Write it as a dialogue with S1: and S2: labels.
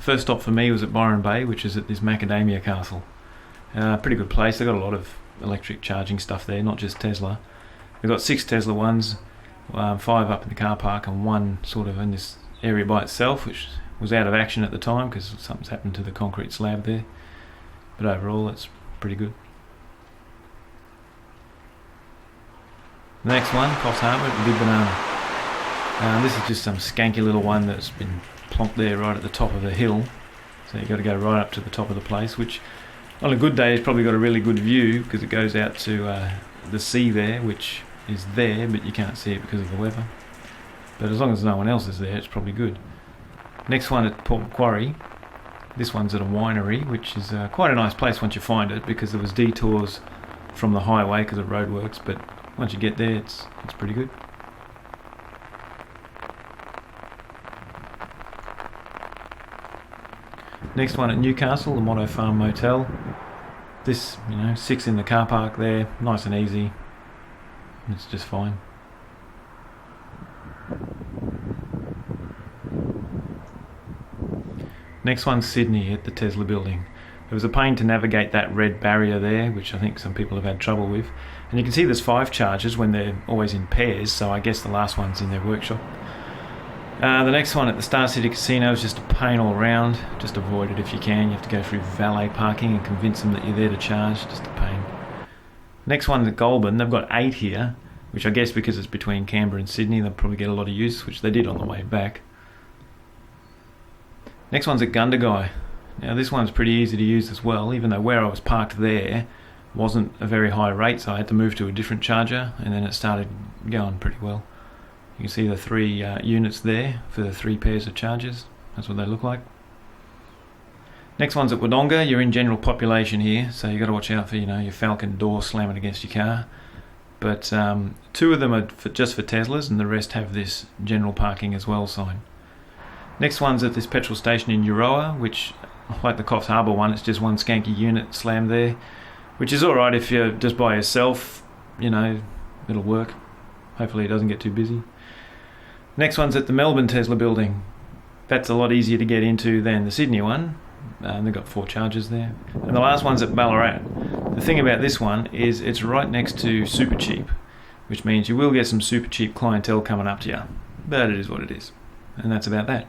S1: First stop for me was at Byron Bay, which is at this macadamia castle. Pretty good place. They've got a lot of electric charging stuff there, not just Tesla. They've got 6 Tesla ones, 5 up in the car park and 1 sort of in this area by itself, which was out of action at the time because something's happened to the concrete slab there. But overall, it's pretty good. The next one, Coffs Harbour, the Big Banana. This is just some skanky little one that's been plonked there right at the top of the hill. So you've got to go right up to the top of the place, which on a good day it's probably got a really good view because it goes out to the sea there, which is there, but you can't see it because of the weather. But as long as no one else is there, it's probably good. Next one at Port Macquarie. This one's at a winery, which is quite a nice place once you find it, because there was detours from the highway because of roadworks, but once you get there, it's pretty good. Next one at Newcastle, the Motto Farm Motel. This, 6 in the car park there, nice and easy. It's just fine. Next one's Sydney at the Tesla building. It was a pain to navigate that red barrier there, which I think some people have had trouble with. And you can see there's 5 chargers when they're always in pairs, so I guess the last one's in their workshop. The next one at the Star City Casino is just a pain all round. Just avoid it if you can. You have to go through valet parking and convince them that you're there to charge. Just a pain. Next one at Goulburn, they've got 8 here, which I guess because it's between Canberra and Sydney, they'll probably get a lot of use, which they did on the way back. Next one's at Gundagai. Now this one's pretty easy to use as well, even though where I was parked there wasn't a very high rate, so I had to move to a different charger, and then it started going pretty well. You can see the 3 units there for the 3 pairs of chargers. That's what they look like. Next one's at Wodonga. You're in general population here, so you've got to watch out for your Falcon door slamming against your car. But 2 of them are just for Teslas, and the rest have this general parking as well sign. Next one's at this petrol station in Euroa, which, like the Coffs Harbour one, it's just 1 skanky unit slammed there, which is alright if you're just by yourself, it'll work. Hopefully it doesn't get too busy. Next one's at the Melbourne Tesla building. That's a lot easier to get into than the Sydney one. They've got 4 chargers there. And the last one's at Ballarat. The thing about this one is it's right next to Supercheap, which means you will get some super cheap clientele coming up to you. But it is what it is. And that's about that.